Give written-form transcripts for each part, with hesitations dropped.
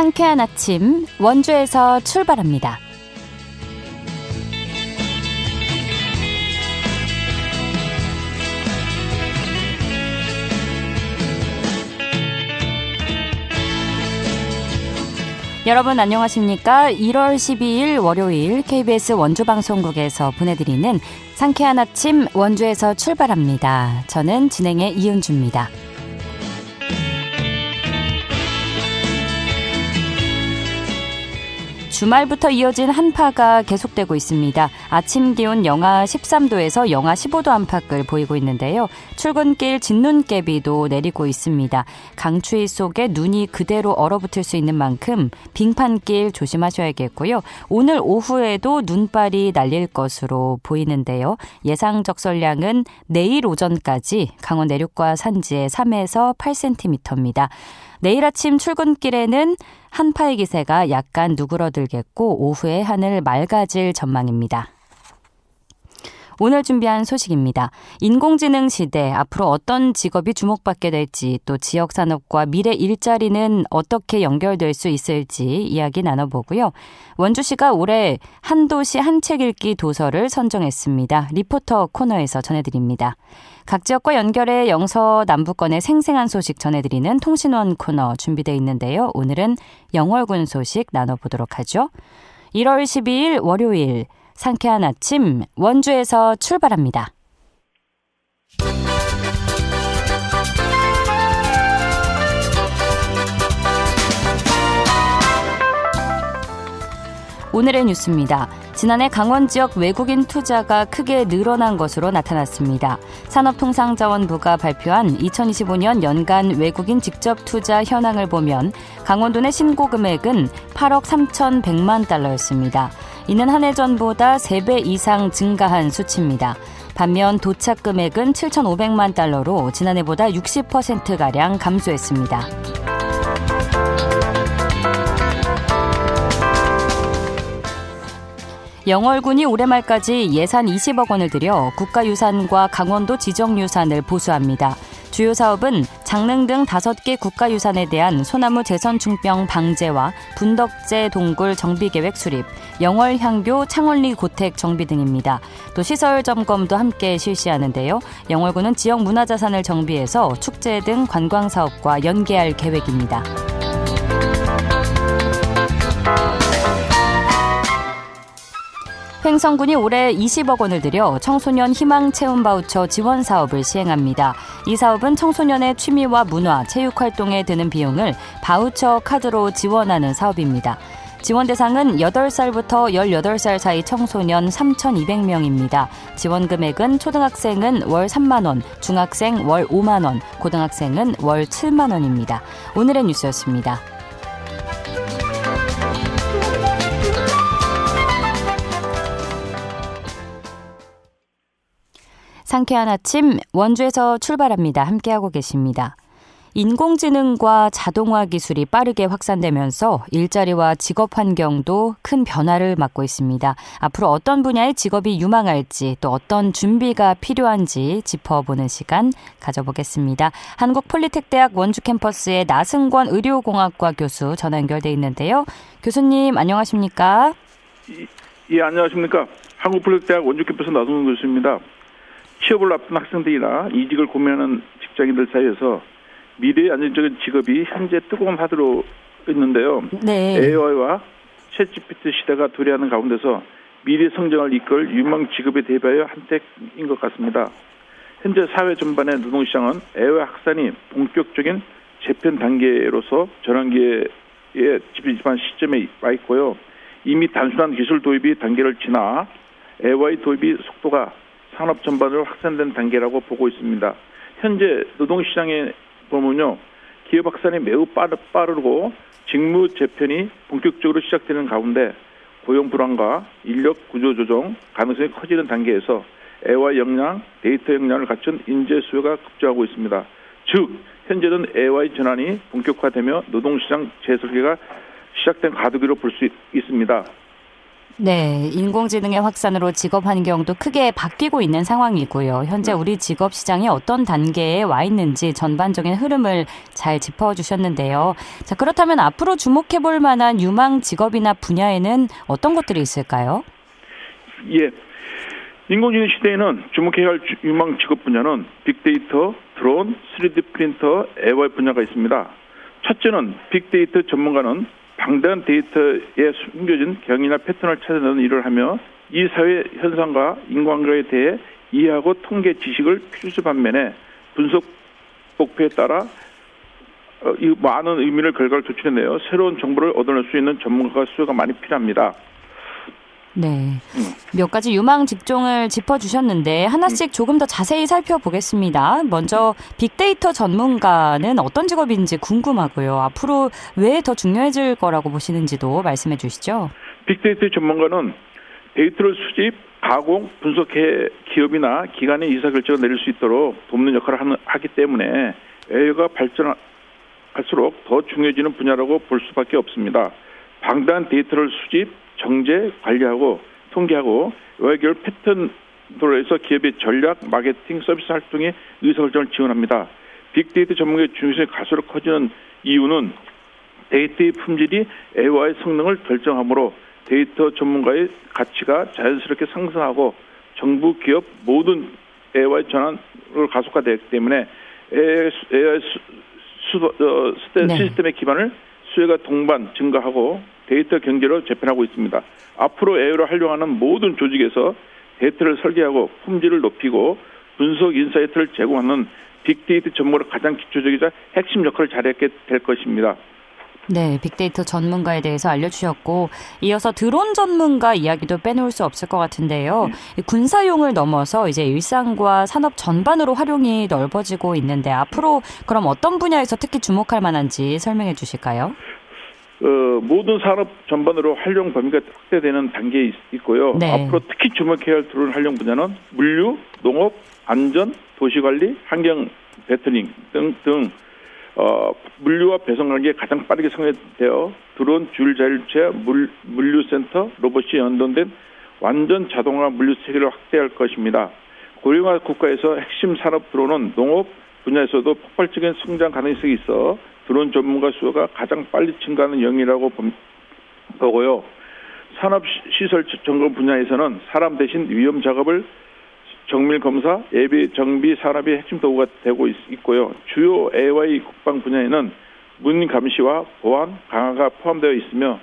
상쾌한 아침 원주에서 출발합니다. 여러분 안녕하십니까? 1월 12일 월요일 KBS 원주방송국에서 보내드리는 상쾌한 아침 원주에서 출발합니다. 저는 진행의 이은주입니다. 주말부터 이어진 한파가 계속되고 있습니다. 아침 기온 영하 13도에서 영하 15도 안팎을 보이고 있는데요. 출근길 진눈깨비도 내리고 있습니다. 강추위 속에 눈이 그대로 얼어붙을 수 있는 만큼 빙판길 조심하셔야겠고요. 오늘 오후에도 눈발이 날릴 것으로 보이는데요. 예상 적설량은 내일 오전까지 강원 내륙과 산지에 3에서 8cm입니다. 내일 아침 출근길에는 한파의 기세가 약간 누그러들겠고 오후에 하늘 맑아질 전망입니다. 오늘 준비한 소식입니다. 인공지능 시대, 앞으로 어떤 직업이 주목받게 될지, 또 지역산업과 미래 일자리는 어떻게 연결될 수 있을지 이야기 나눠보고요. 원주시가 올해 한 도시 한 책 읽기 도서를 선정했습니다. 리포터 코너에서 전해드립니다. 각 지역과 연결해 영서 남부권의 생생한 소식 전해드리는 통신원 코너 준비되어 있는데요. 오늘은 영월군 소식 나눠보도록 하죠. 1월 12일 월요일 상쾌한 아침 원주에서 출발합니다. 오늘의 뉴스입니다. 지난해 강원 지역 외국인 투자가 크게 늘어난 것으로 나타났습니다. 산업통상자원부가 발표한 2025년 연간 외국인 직접 투자 현황을 보면 강원도 내 신고 금액은 8억 3,100만 달러였습니다. 이는 한 해 전보다 3배 이상 증가한 수치입니다. 반면 도착 금액은 7,500만 달러로 지난해보다 60%가량 감소했습니다. 영월군이 올해 말까지 예산 20억 원을 들여 국가유산과 강원도 지정유산을 보수합니다. 주요 사업은 장릉 등 5개 국가유산에 대한 소나무 재선충병 방제와 분덕제 동굴 정비계획 수립, 영월향교 창원리 고택 정비 등입니다. 또 시설 점검도 함께 실시하는데요. 영월군은 지역 문화자산을 정비해서 축제 등 관광사업과 연계할 계획입니다. 횡성군이 올해 20억 원을 들여 청소년 희망 체험 바우처 지원 사업을 시행합니다. 이 사업은 청소년의 취미와 문화, 체육 활동에 드는 비용을 바우처 카드로 지원하는 사업입니다. 지원 대상은 8살부터 18살 사이 청소년 3,200명입니다. 지원 금액은 초등학생은 월 3만 원, 중학생 월 5만 원, 고등학생은 월 7만 원입니다. 오늘의 뉴스였습니다. 상쾌한 아침 원주에서 출발합니다. 함께하고 계십니다. 인공지능과 자동화 기술이 빠르게 확산되면서 일자리와 직업 환경도 큰 변화를 맞고 있습니다. 앞으로 어떤 분야의 직업이 유망할지 또 어떤 준비가 필요한지 짚어보는 시간 가져보겠습니다. 한국폴리텍대학 원주 캠퍼스의 나승권 의료공학과 교수 전화 연결돼 있는데요. 교수님 안녕하십니까? 예, 안녕하십니까? 한국폴리텍대학 원주 캠퍼스 나승권 교수입니다. 취업을 앞둔 학생들이나 이직을 고민하는 직장인들 사이에서 미래의 안정적인 직업이 현재 뜨거운 화두로 있는데요. 네. AI와 챗GPT 시대가 도래하는 가운데서 미래 성장을 이끌 유망 직업에 대비하여 한택인 것 같습니다. 현재 사회 전반의 노동시장은 AI 확산이 본격적인 재편 단계로서 전환기에 집중한 시점에 와 있고요. 이미 단순한 기술 도입이 단계를 지나 AI 도입이 속도가 산업 전반으로 확산된 단계라고 보고 있습니다. 현재 노동시장에 보면요, 기업 확산이 매우 빠르고 직무 재편이 본격적으로 시작되는 가운데 고용 불안과 인력 구조 조정 가능성이 커지는 단계에서 AI 역량, 데이터 역량을 갖춘 인재 수요가 급증하고 있습니다. 즉, 현재는 AI 전환이 본격화되며 노동시장 재설계가 시작된 과도기로 볼 수 있습니다. 네, 인공지능의 확산으로 직업 환경도 크게 바뀌고 있는 상황이고요. 현재 우리 직업 시장이 어떤 단계에 와 있는지 전반적인 흐름을 잘 짚어주셨는데요. 자, 그렇다면 앞으로 주목해볼 만한 유망 직업이나 분야에는 어떤 것들이 있을까요? 예. 인공지능 시대에는 주목해야 할 유망 직업 분야는 빅데이터, 드론, 3D 프린터, AI 분야가 있습니다. 첫째는 빅데이터 전문가는 방대한 데이터에 숨겨진 경위나 패턴을 찾아내는 일을 하며 이 사회 현상과 인과관계에 대해 이해하고 통계 지식을 필수 반면에 분석 목표에 따라 이 많은 의미를 결과를 도출해내어 새로운 정보를 얻어낼 수 있는 전문가가 수요가 많이 필요합니다. 네, 몇 가지 유망 직종을 짚어주셨는데 하나씩 조금 더 자세히 살펴보겠습니다. 먼저 빅데이터 전문가는 어떤 직업인지 궁금하고요. 앞으로 왜 더 중요해질 거라고 보시는지도 말씀해 주시죠. 빅데이터 전문가는 데이터를 수집, 가공, 분석해 기업이나 기관의 의사결정을 내릴 수 있도록 돕는 역할을 하기 때문에 AI가 발전할수록 더 중요해지는 분야라고 볼 수밖에 없습니다. 방대한 데이터를 수집, 정제, 관리하고 통계하고 외결 패턴으로 해서 기업의 전략, 마케팅, 서비스 활동의 의사결정을 지원합니다. 빅데이터 전문가의 중요성이 갈수록 커지는 이유는 데이터의 품질이 AI의 성능을 결정하므로 데이터 전문가의 가치가 자연스럽게 상승하고 정부, 기업 모든 AI 전환을 가속화되기 때문에 AI 시스템의 기반을 수요가 동반 증가하고 데이터 경제로 재편하고 있습니다. 앞으로 AI를 활용하는 모든 조직에서 데이터를 설계하고 품질을 높이고 분석 인사이트를 제공하는 빅데이터 전문가로 가장 기초적이자 핵심 역할을 잘하게 될 것입니다. 네, 빅데이터 전문가에 대해서 알려주셨고 이어서 드론 전문가 이야기도 빼놓을 수 없을 것 같은데요. 군사용을 넘어서 이제 일상과 산업 전반으로 활용이 넓어지고 있는데 앞으로 그럼 어떤 분야에서 특히 주목할 만한지 설명해 주실까요? 모든 산업 전반으로 활용 범위가 확대되는 단계에 있고요. 네. 앞으로 특히 주목해야 할 드론 활용 분야는 물류, 농업, 안전, 도시관리, 환경 배터링 등 물류와 배송 관계에 가장 빠르게 성장되어 드론, 줄자율체, 물류센터, 로봇이 연동된 완전 자동화 물류 체계를 확대할 것입니다. 고령화 국가에서 핵심 산업 드론은 농업 분야에서도 폭발적인 성장 가능성이 있어 드론 전문가 수요가 가장 빨리 증가하는 영역이라고 보고요. 산업시설 점검 분야에서는 사람 대신 위험 작업을 정밀 검사, 예비 정비 산업의 핵심 도구가 되고 있고요. 주요 AI 국방 분야에는 문 감시와 보안 강화가 포함되어 있으며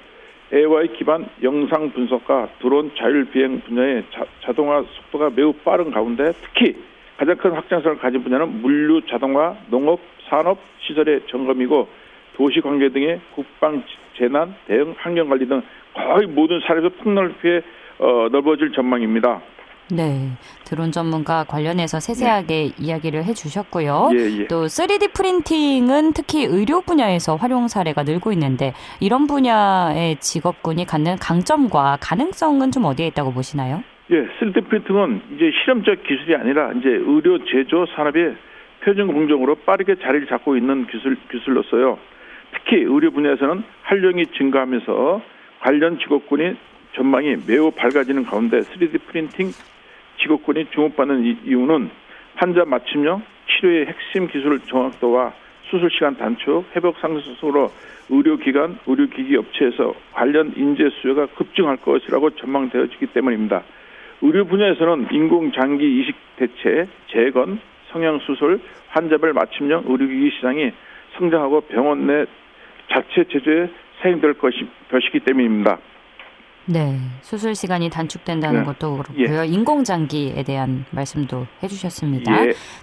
AI 기반 영상 분석과 드론 자율 비행 분야의 자동화 속도가 매우 빠른 가운데 특히 가장 큰 확장성을 가진 분야는 물류 자동화, 농업, 산업 시설의 점검이고 도시 관계 등의 국방 재난 대응, 환경 관리 등 거의 모든 사례에서 폭넓게 넓어질 전망입니다. 네, 드론 전문가 관련해서 세세하게 이야기를 해주셨고요. 또 3D 프린팅은 특히 의료 분야에서 활용 사례가 늘고 있는데 이런 분야의 직업군이 갖는 강점과 가능성은 좀 어디에 있다고 보시나요? 3D 프린팅은 이제 실험적 기술이 아니라 이제 의료 제조 산업의 표준 공정으로 빠르게 자리를 잡고 있는 기술로서요. 특히 의료 분야에서는 활용이 증가하면서 관련 직업군이 전망이 매우 밝아지는 가운데 3D 프린팅 직업군이 주목받는 이유는 환자 맞춤형, 치료의 핵심 기술 정확도와 수술 시간 단축, 회복 상승으로 의료기관, 의료기기 업체에서 관련 인재 수요가 급증할 것이라고 전망되어지기 때문입니다. 의료 분야에서는 인공장기 이식 대체, 재건, 성형수술, 환자별 맞춤형 의료기기 시장이 성장하고 병원 내 자체 제조에 사용될 것이기 때문입니다. 네, 수술 시간이 단축된다는 것도 그렇고요. 인공장기에 대한 말씀도 해주셨습니다.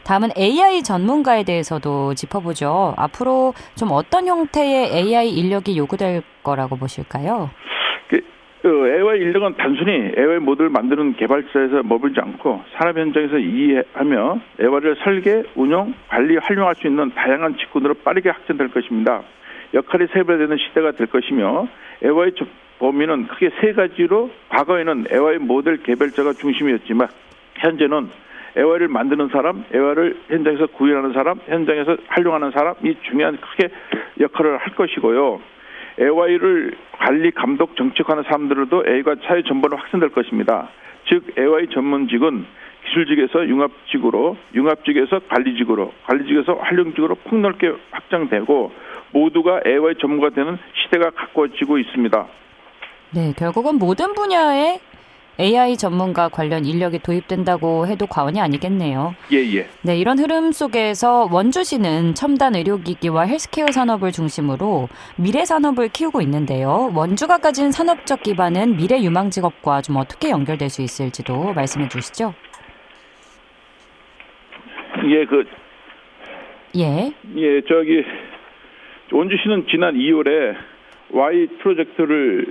다음은 AI 전문가에 대해서도 짚어보죠. 앞으로 좀 어떤 형태의 AI 인력이 요구될 거라고 보실까요? AI 인력은 단순히 AI 모델을 만드는 개발자에서 머물지 않고 산업 현장에서 이해하며 AI를 설계, 운영, 관리, 활용할 수 있는 다양한 직군으로 빠르게 확장될 것입니다. 역할이 세분화되는 시대가 될 것이며 AI 범위는 크게 세 가지로 과거에는 AI 모델 개발자가 중심이었지만 현재는 AI를 만드는 사람, AI를 현장에서 구현하는 사람, 현장에서 활용하는 사람이 중요한 크게 역할을 할 것이고요. AI를 관리, 감독, 정책하는 사람들도 AI가 사회 전반으로 확산될 것입니다. 즉 AI 전문직은 기술직에서 융합직으로, 융합직에서 관리직으로, 관리직에서 활용직으로 폭넓게 확장되고 모두가 AI 전문가 되는 시대가 가까워지고 있습니다. 네, 결국은 모든 분야에 AI 전문가 관련 인력이 도입된다고 해도 과언이 아니겠네요. 예. 네, 이런 흐름 속에서 원주시는 첨단 의료기기와 헬스케어 산업을 중심으로 미래 산업을 키우고 있는데요. 원주가 가진 산업적 기반은 미래 유망 직업과 좀 어떻게 연결될 수 있을지도 말씀해 주시죠. 원주시는 지난 2월에 Y 프로젝트를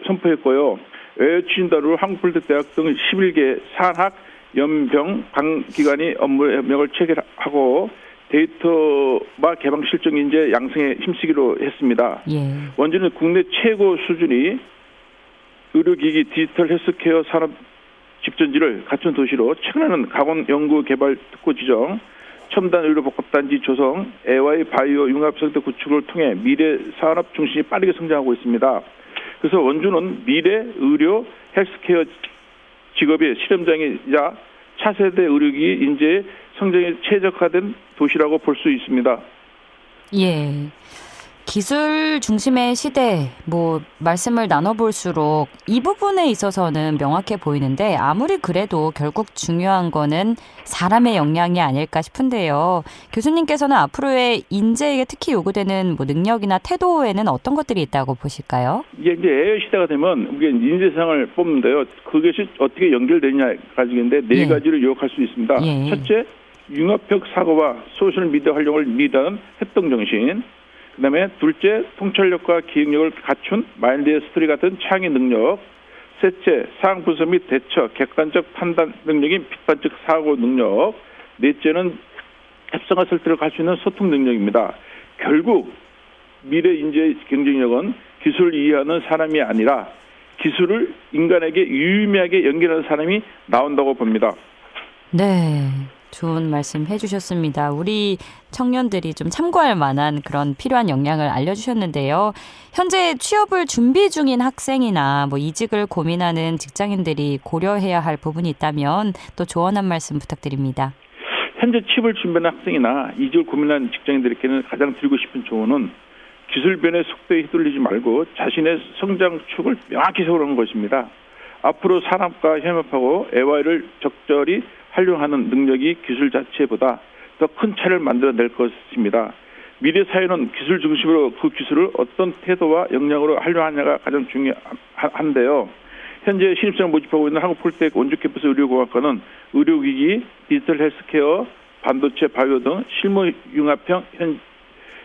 선포했고요. 외유치진단으로 한국불대대학 등 11개 산학, 연병, 방기관이 업무 협력을 체결하고 데이터와 개방 실적 인재 양성에 힘쓰기로 했습니다. 원주는 국내 최고 수준의 의료기기 디지털 헬스케어 산업 집전지를 갖춘 도시로 최근에는 강원 연구개발 특구 지정, 첨단 의료복합단지 조성, AI 바이오 융합성대 구축을 통해 미래 산업 중심이 빠르게 성장하고 있습니다. 그래서 원주는 미래 의료 헬스케어 직업의 실험장이자 차세대 의료기기 인재의 성장에 최적화된 도시라고 볼 수 있습니다. 예. 기술 중심의 시대, 말씀을 나눠볼수록 이 부분에 있어서는 명확해 보이는데 아무리 그래도 결국 중요한 거는 사람의 역량이 아닐까 싶은데요. 교수님께서는 앞으로의 인재에게 특히 요구되는 능력이나 태도에는 어떤 것들이 있다고 보실까요? 이제 AI 시대가 되면 우리가 인재상을 뽑는데요. 그것이 어떻게 연결되냐 가지고인데 네 가지를 요약할 수 있습니다. 첫째, 융합적 사고와 소셜 미디어 활용을 리드하는 협동정신. 그다음에 둘째, 통찰력과 기획력을 갖춘 마인드의 스토리 같은 창의 능력. 셋째, 상황 분석 및 대처, 객관적 판단 능력인 비판적 사고 능력. 넷째는 협상과 설득을 할 수 있는 소통 능력입니다. 결국 미래 인재의 경쟁력은 기술을 이해하는 사람이 아니라 기술을 인간에게 유의미하게 연결하는 사람이 나온다고 봅니다. 네. 좋은 말씀 해주셨습니다. 우리 청년들이 좀 참고할 만한 그런 필요한 역량을 알려주셨는데요. 현재 취업을 준비 중인 학생이나 이직을 고민하는 직장인들이 고려해야 할 부분이 있다면 또 조언 한 말씀 부탁드립니다. 현재 취업을 준비하는 학생이나 이직을 고민하는 직장인들에게는 가장 드리고 싶은 조언은 기술 변화의 속도에 휘둘리지 말고 자신의 성장축을 명확히 세우는 것입니다. 앞으로 산업과 협업하고 AI를 적절히 활용하는 능력이 기술 자체보다 더 큰 차이를 만들어낼 것입니다. 미래 사회는 기술 중심으로 그 기술을 어떤 태도와 역량으로 활용하냐가 가장 중요한데요. 현재 신입생을 모집하고 있는 한국폴텍 원주캠퍼스 의료공학과는 의료기기, 디지털 헬스케어, 반도체, 바이오 등 실무 융합형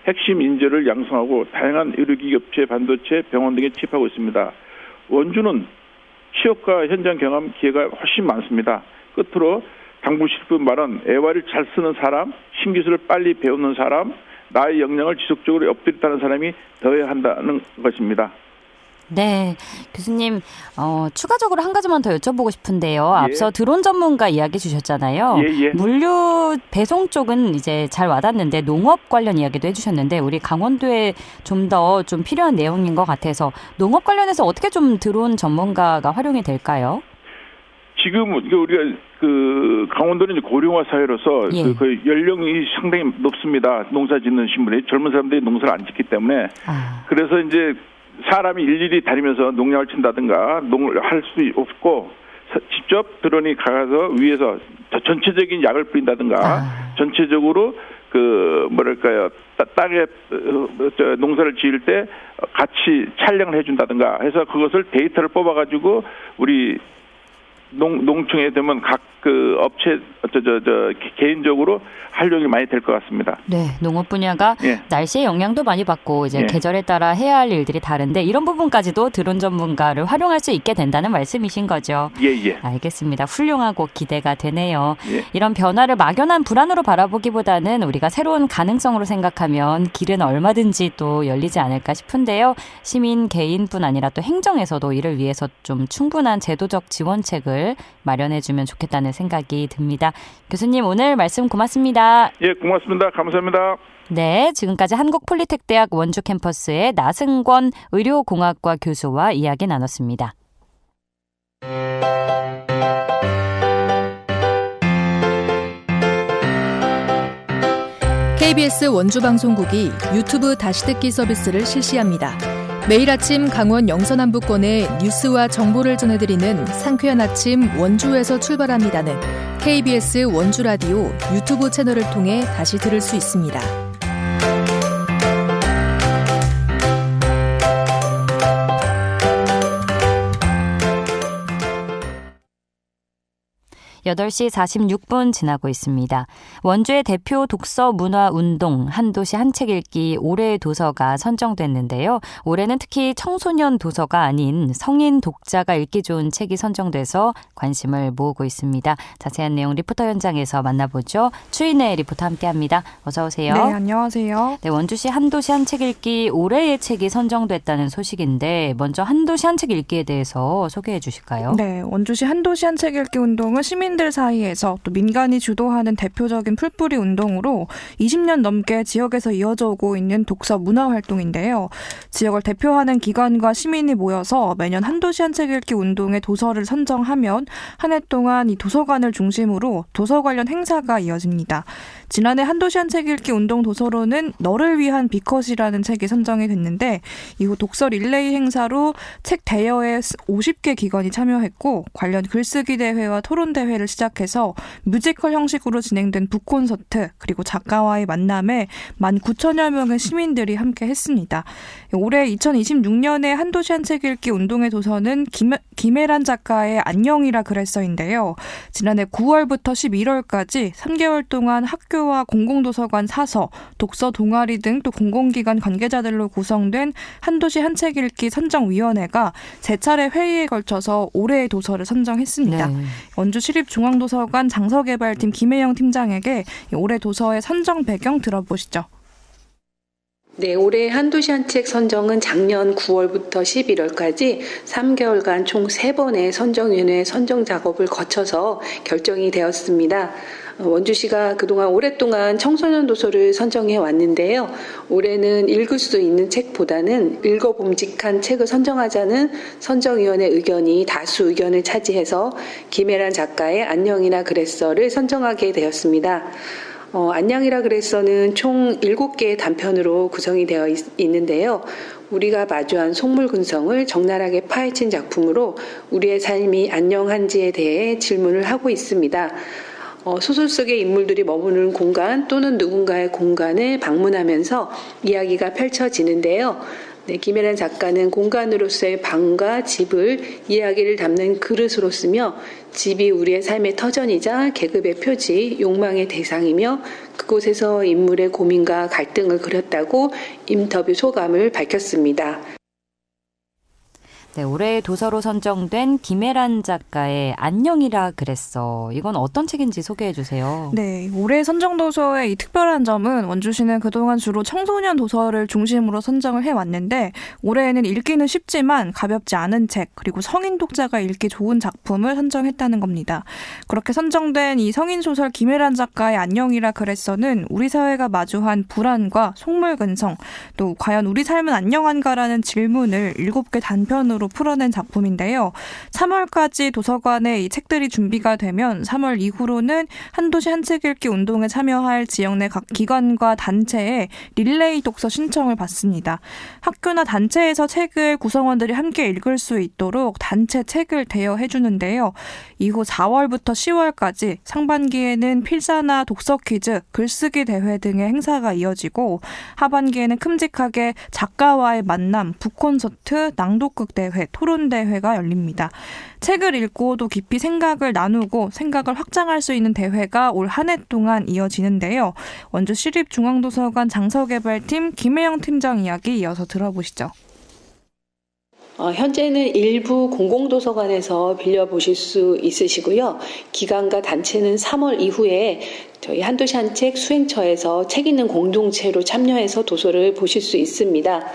핵심 인재를 양성하고 다양한 의료기기 업체, 반도체, 병원 등에 취업하고 있습니다. 원주는 취업과 현장 경험 기회가 훨씬 많습니다. 끝으로 당부실 분 말은 AI를 잘 쓰는 사람, 신기술을 빨리 배우는 사람, 나의 역량을 지속적으로 엎드렸다는 사람이 더해야 한다는 것입니다. 네, 교수님 추가적으로 한 가지만 더 여쭤보고 싶은데요. 앞서 드론 전문가 이야기 주셨잖아요. 물류 배송 쪽은 이제 잘 와닿는데 농업 관련 이야기도 해주셨는데 우리 강원도에 좀 더 좀 필요한 내용인 것 같아서 농업 관련해서 어떻게 좀 드론 전문가가 활용이 될까요? 지금 우리가 강원도는 고령화 사회로서 그 연령이 상당히 높습니다. 농사 짓는 신분이 젊은 사람들이 농사를 안 짓기 때문에 그래서 이제 사람이 일일이 다니면서 농약을 친다든가 농을 할 수 없고 직접 드론이 가서 위에서 전체적인 약을 뿌린다든가 전체적으로 땅에 농사를 지을 때 같이 촬영을 해준다든가 해서 그것을 데이터를 뽑아가지고 우리 농촌에 되면 각 업체 개인적으로 활용이 많이 될 것 같습니다. 네, 농업 분야가 날씨의 영향도 많이 받고 이제 계절에 따라 해야 할 일들이 다른데 이런 부분까지도 드론 전문가를 활용할 수 있게 된다는 말씀이신 거죠. 알겠습니다. 훌륭하고 기대가 되네요. 이런 변화를 막연한 불안으로 바라보기보다는 우리가 새로운 가능성으로 생각하면 길은 얼마든지 또 열리지 않을까 싶은데요. 시민 개인뿐 아니라 또 행정에서도 이를 위해서 좀 충분한 제도적 지원책을 안팎을 마련해주면 좋겠다는 생각이 듭니다. 교수님 오늘 말씀 고맙습니다. 예, 고맙습니다. 감사합니다. 네, 지금까지 한국폴리텍대학 원주 캠퍼스의 나승권 의료공학과 교수와 이야기 나눴습니다. KBS 원주방송국이 유튜브 다시 듣기 서비스를 실시합니다. 매일 아침 강원 영서남부권의 뉴스와 정보를 전해드리는 상쾌한 아침 원주에서 출발합니다는 KBS 원주라디오 유튜브 채널을 통해 다시 들을 수 있습니다. 8시 46분 지나고 있습니다. 원주의 대표 독서 문화 운동 한도시 한 책 읽기 올해의 도서가 선정됐는데요. 올해는 특히 청소년 도서가 아닌 성인 독자가 읽기 좋은 책이 선정돼서 관심을 모으고 있습니다. 자세한 내용 리포터 현장에서 만나보죠. 추인혜 리포터 함께합니다. 어서 오세요. 네, 안녕하세요. 네, 원주시 한도시 한 책 읽기 올해의 책이 선정됐다는 소식인데 먼저 한도시 한 책 읽기에 대해서 소개해 주실까요? 네, 원주시 한도시 한 책 읽기 운동은 시민들 사이에서 또 민간이 주도하는 대표적인 풀뿌리 운동으로 20년 넘게 지역에서 이어져 오고 있는 독서 문화 활동인데요. 지역을 대표하는 기관과 시민이 모여서 매년 한도시 한 책 읽기 운동의 도서를 선정하면 한 해 동안 이 도서관을 중심으로 도서 관련 행사가 이어집니다. 지난해 한도시 한 책 읽기 운동 도서로는 너를 위한 비컷이라는 책이 선정이 됐는데 이후 독서 릴레이 행사로 책 대여에 50개 기관이 참여했고 관련 글쓰기 대회와 토론 대회를 시작해서 뮤지컬 형식으로 진행된 북콘서트 그리고 작가와의 만남에 19,000여 명의 시민들이 함께 했습니다. 올해 2026년에 한도시 한 책 읽기 운동의 도서는 김혜란 작가의 안녕이라 그랬어인데요. 지난해 9월부터 11월까지 3개월 동안 학교와 공공도서관 사서, 독서 동아리 등 또 공공기관 관계자들로 구성된 한도시 한 책 읽기 선정위원회가 3차례 회의에 걸쳐서 올해의 도서를 선정했습니다. 네. 원주시립중앙도서관 장서개발팀 김혜영 팀장에게 올해 도서의 선정 배경 들어보시죠. 네, 올해 한도시 한 책 선정은 작년 9월부터 11월까지 3개월간 총 3번의 선정위원회 선정 작업을 거쳐서 결정이 되었습니다. 원주시가 그동안 오랫동안 청소년 도서를 선정해 왔는데요. 올해는 읽을 수 있는 책보다는 읽어봄직한 책을 선정하자는 선정위원회 의견이 다수 의견을 차지해서 김혜란 작가의 안녕이나 그랬어를 선정하게 되었습니다. 안녕이라 그랬어는 총 7개의 단편으로 구성이 되어 있는데요. 우리가 마주한 속물근성을 적나라하게 파헤친 작품으로 우리의 삶이 안녕한지에 대해 질문을 하고 있습니다. 소설 속의 인물들이 머무는 공간 또는 누군가의 공간을 방문하면서 이야기가 펼쳐지는데요. 네, 김혜란 작가는 공간으로서의 방과 집을 이야기를 담는 그릇으로 쓰며 집이 우리의 삶의 터전이자 계급의 표지, 욕망의 대상이며 그곳에서 인물의 고민과 갈등을 그렸다고 인터뷰 소감을 밝혔습니다. 네, 올해의 도서로 선정된 김혜란 작가의 안녕이라 그랬어. 이건 어떤 책인지 소개해 주세요. 네, 올해 선정 도서의 이 특별한 점은 원주시는 그동안 주로 청소년 도서를 중심으로 선정을 해왔는데 올해에는 읽기는 쉽지만 가볍지 않은 책 그리고 성인 독자가 읽기 좋은 작품을 선정했다는 겁니다. 그렇게 선정된 이 성인 소설 김혜란 작가의 안녕이라 그랬어는 우리 사회가 마주한 불안과 속물근성 또 과연 우리 삶은 안녕한가라는 질문을 7개 단편으로 풀어낸 작품인데요. 3월까지 도서관에 이 책들이 준비가 되면 3월 이후로는 한도시 한 책 읽기 운동에 참여할 지역 내 각 기관과 단체에 릴레이 독서 신청을 받습니다. 학교나 단체에서 책을 구성원들이 함께 읽을 수 있도록 단체 책을 대여해 주는데요. 이후 4월부터 10월까지 상반기에는 필사나 독서 퀴즈, 글쓰기 대회 등의 행사가 이어지고 하반기에는 큼직하게 작가와의 만남, 북콘서트, 낭독극 대회, 토론 대회가 열립니다. 책을 읽고도 깊이 생각을 나누고 생각을 확장할 수 있는 대회가 올 한 해 동안 이어지는데요. 원주 시립중앙도서관 장서개발팀 김혜영 팀장 이야기 이어서 들어보시죠. 현재는 일부 공공도서관에서 빌려보실 수 있으시고요. 기관과 단체는 3월 이후에 저희 한도시 한책 수행처에서 책 읽는 공동체로 참여해서 도서를 보실 수 있습니다.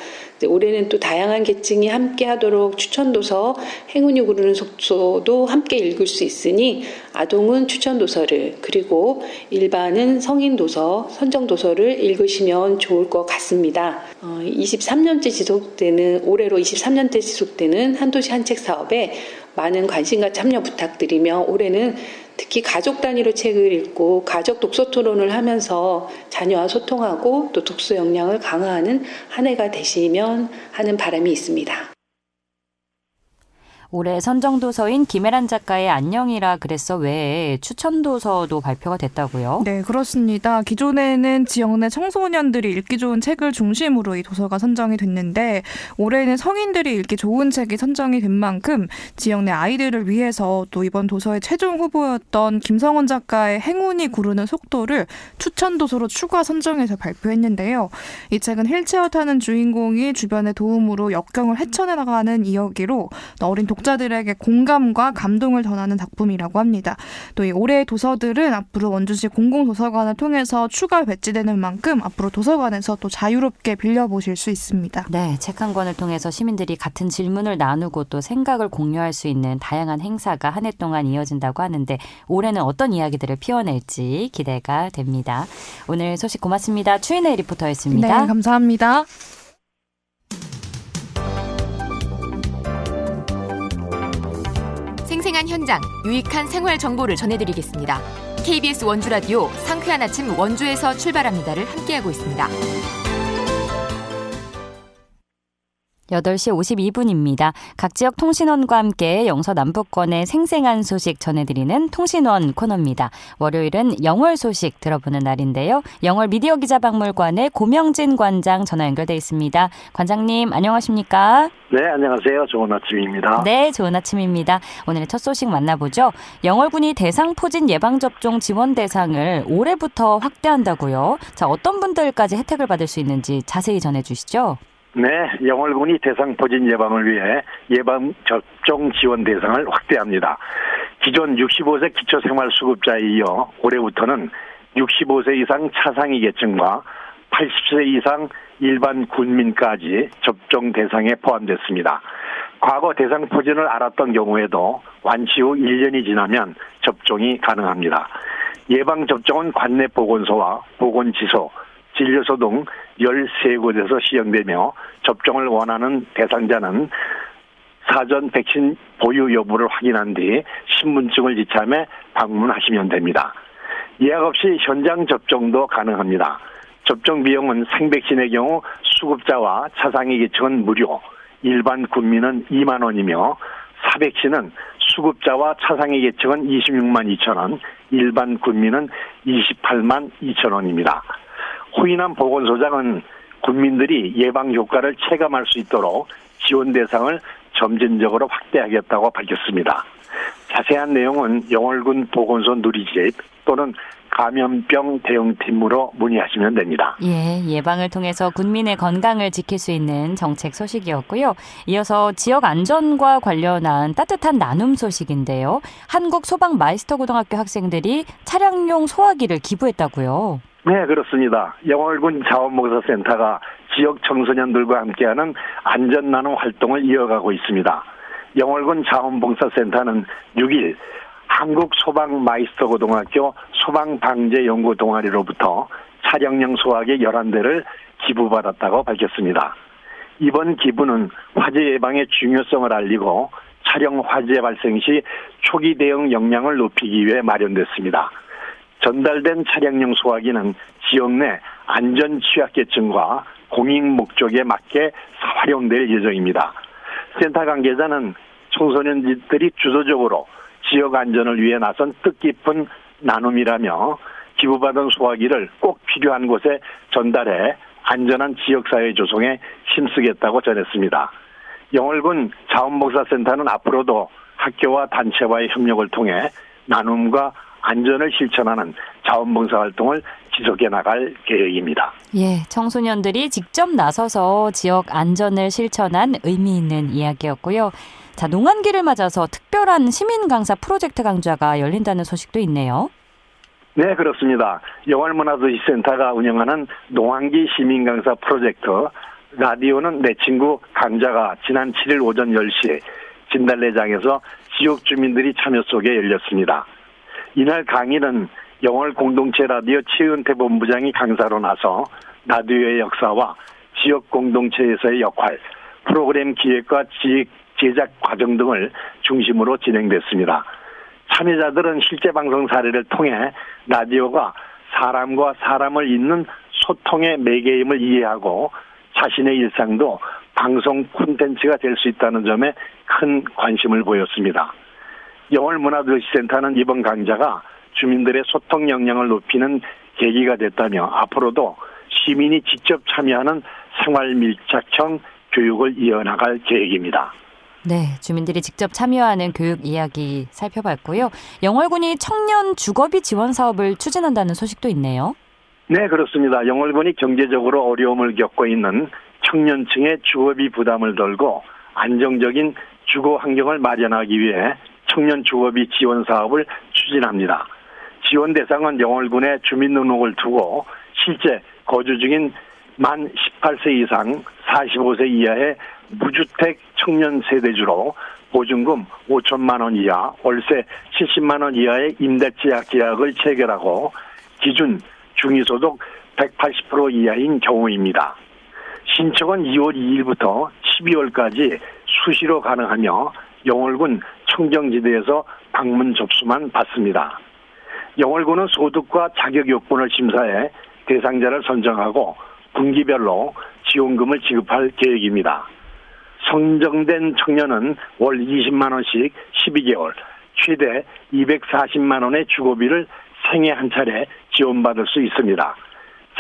올해는 또 다양한 계층이 함께 하도록 추천도서, 행운이 구르는 속소도 함께 읽을 수 있으니 아동은 추천도서를, 그리고 일반은 성인도서, 선정도서를 읽으시면 좋을 것 같습니다. 23년째 지속되는, 올해로 23년째 지속되는 한도시 한책 사업에 많은 관심과 참여 부탁드리며 올해는 특히 가족 단위로 책을 읽고 가족 독서 토론을 하면서 자녀와 소통하고 또 독서 역량을 강화하는 한 해가 되시면 하는 바람이 있습니다. 올해 선정도서인 김혜란 작가의 안녕이라 그랬어 외에 추천도서도 발표가 됐다고요? 네, 그렇습니다. 기존에는 지역 내 청소년들이 읽기 좋은 책을 중심으로 이 도서가 선정이 됐는데 올해는 성인들이 읽기 좋은 책이 선정이 된 만큼 지역 내 아이들을 위해서 또 이번 도서의 최종 후보였던 김성원 작가의 행운이 구르는 속도를 추천도서로 추가 선정해서 발표했는데요. 이 책은 휠체어 타는 주인공이 주변의 도움으로 역경을 헤쳐내 나가는 이야기로 어린 독자들에게 공감과 감동을 전하는 작품이라고 합니다. 또 이 올해의 도서들은 앞으로 원주시 공공도서관을 통해서 추가 배치되는 만큼 앞으로 도서관에서 또 자유롭게 빌려보실 수 있습니다. 네, 책 한 권을 통해서 시민들이 같은 질문을 나누고 또 생각을 공유할 수 있는 다양한 행사가 한 해 동안 이어진다고 하는데 올해는 어떤 이야기들을 피워낼지 기대가 됩니다. 오늘 소식 고맙습니다. 추인혜 리포터였습니다. 네, 감사합니다. 생생한 현장, 유익한 생활 정보를 전해드리겠습니다. KBS 원주라디오 상쾌한 아침 원주에서 출발합니다를 함께하고 있습니다. 8시 52분입니다. 각 지역 통신원과 함께 영서 남북권의 생생한 소식 전해드리는 통신원 코너입니다. 월요일은 영월 소식 들어보는 날인데요. 영월 미디어 기자박물관의 고명진 관장 전화 연결돼 있습니다. 관장님 안녕하십니까? 네, 안녕하세요. 좋은 아침입니다. 네, 좋은 아침입니다. 오늘의 첫 소식 만나보죠. 영월군이 대상포진 예방접종 지원 대상을 올해부터 확대한다고요. 자, 어떤 분들까지 혜택을 받을 수 있는지 자세히 전해주시죠. 네, 영월군이 대상포진 예방을 위해 예방접종 지원 대상을 확대합니다. 기존 65세 기초생활수급자에 이어 올해부터는 65세 이상 차상위 계층과 80세 이상 일반 군민까지 접종 대상에 포함됐습니다. 과거 대상포진을 알았던 경우에도 완치 후 1년이 지나면 접종이 가능합니다. 예방접종은 관내 보건소와 보건지소, 진료소 등 13곳에서 시행되며 접종을 원하는 대상자는 사전 백신 보유 여부를 확인한 뒤 신분증을 지참해 방문하시면 됩니다. 예약 없이 현장 접종도 가능합니다. 접종 비용은 생백신의 경우 수급자와 차상위 계층은 무료, 일반 군민은 2만 원이며 사백신은 수급자와 차상위 계층은 26만 2천 원, 일반 군민은 28만 2천 원입니다. 호인한 보건소장은 국민들이 예방 효과를 체감할 수 있도록 지원 대상을 점진적으로 확대하겠다고 밝혔습니다. 자세한 내용은 영월군 보건소 누리집 또는 감염병 대응팀으로 문의하시면 됩니다. 예, 예방을 통해서 국민의 건강을 지킬 수 있는 정책 소식이었고요. 이어서 지역 안전과 관련한 따뜻한 나눔 소식인데요. 한국소방마이스터고등학교 학생들이 차량용 소화기를 기부했다고요. 네, 그렇습니다. 영월군 자원봉사센터가 지역 청소년들과 함께하는 안전나눔 활동을 이어가고 있습니다. 영월군 자원봉사센터는 6일 한국소방마이스터고등학교 소방방재연구 동아리로부터 차량용 소화기 11대를 기부받았다고 밝혔습니다. 이번 기부는 화재 예방의 중요성을 알리고 차량 화재 발생 시 초기 대응 역량을 높이기 위해 마련됐습니다. 전달된 차량용 소화기는 지역 내 안전 취약계층과 공익 목적에 맞게 활용될 예정입니다. 센터 관계자는 청소년들이 주도적으로 지역 안전을 위해 나선 뜻깊은 나눔이라며 기부받은 소화기를 꼭 필요한 곳에 전달해 안전한 지역사회 조성에 힘쓰겠다고 전했습니다. 영월군 자원봉사센터는 앞으로도 학교와 단체와의 협력을 통해 나눔과 안전을 실천하는 자원봉사 활동을 지속해 나갈 계획입니다. 예, 청소년들이 직접 나서서 지역 안전을 실천한 의미 있는 이야기였고요. 자, 농한기를 맞아서 특별한 시민 강사 프로젝트 강좌가 열린다는 소식도 있네요. 네, 그렇습니다. 영월문화도시센터가 운영하는 농한기 시민강사 프로젝트 라디오는 내 친구 강좌가 지난 7일 오전 10시 진달래장에서 지역 주민들이 참여 속에 열렸습니다. 이날 강의는 영월 공동체 라디오 최은태 본부장이 강사로 나서 라디오의 역사와 지역 공동체에서의 역할, 프로그램 기획과 제작 과정 등을 중심으로 진행됐습니다. 참여자들은 실제 방송 사례를 통해 라디오가 사람과 사람을 잇는 소통의 매개임을 이해하고 자신의 일상도 방송 콘텐츠가 될 수 있다는 점에 큰 관심을 보였습니다. 영월문화도시센터는 이번 강좌가 주민들의 소통 역량을 높이는 계기가 됐다며 앞으로도 시민이 직접 참여하는 생활밀착형 교육을 이어나갈 계획입니다. 네, 주민들이 직접 참여하는 교육 이야기 살펴봤고요. 영월군이 청년 주거비 지원 사업을 추진한다는 소식도 있네요. 네, 그렇습니다. 영월군이 경제적으로 어려움을 겪고 있는 청년층의 주거비 부담을 덜고 안정적인 주거 환경을 마련하기 위해 청년 주거비 지원 사업을 추진합니다. 지원 대상은 영월군의 주민등록을 두고 실제 거주 중인 만 18세 이상 45세 이하의 무주택 청년 세대주로 보증금 5천만 원 이하, 월세 70만 원 이하의 임대차 계약을 체결하고 기준 중위소득 180% 이하인 경우입니다. 신청은 2월 2일부터 12월까지 수시로 가능하며 영월군 청정지대에서 방문 접수만 받습니다. 영월군은 소득과 자격 요건을 심사해 대상자를 선정하고 분기별로 지원금을 지급할 계획입니다. 선정된 청년은 월 20만 원씩 12개월, 최대 240만 원의 주거비를 생애 한 차례 지원받을 수 있습니다.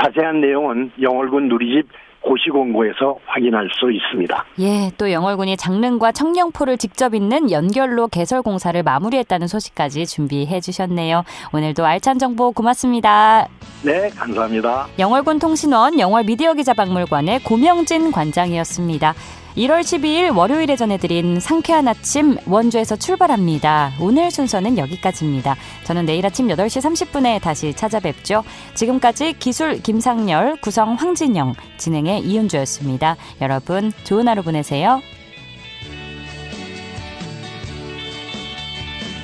자세한 내용은 영월군 누리집 고시공고에서 확인할 수 있습니다. 예, 또 영월군이 장릉과 청령포를 직접 잇는 연결로 개설 공사를 마무리했다는 소식까지 준비해 주셨네요. 오늘도 알찬 정보 고맙습니다. 네, 감사합니다. 영월군 통신원 영월미디어기자박물관의 고명진 관장이었습니다. 1월 12일 월요일에 전해드린 상쾌한 아침 원주에서 출발합니다. 오늘 순서는 여기까지입니다. 저는 내일 아침 8시 30분에 다시 찾아뵙죠. 지금까지 기술 김상열, 구성 황진영, 진행의 이윤주였습니다. 여러분 좋은 하루 보내세요.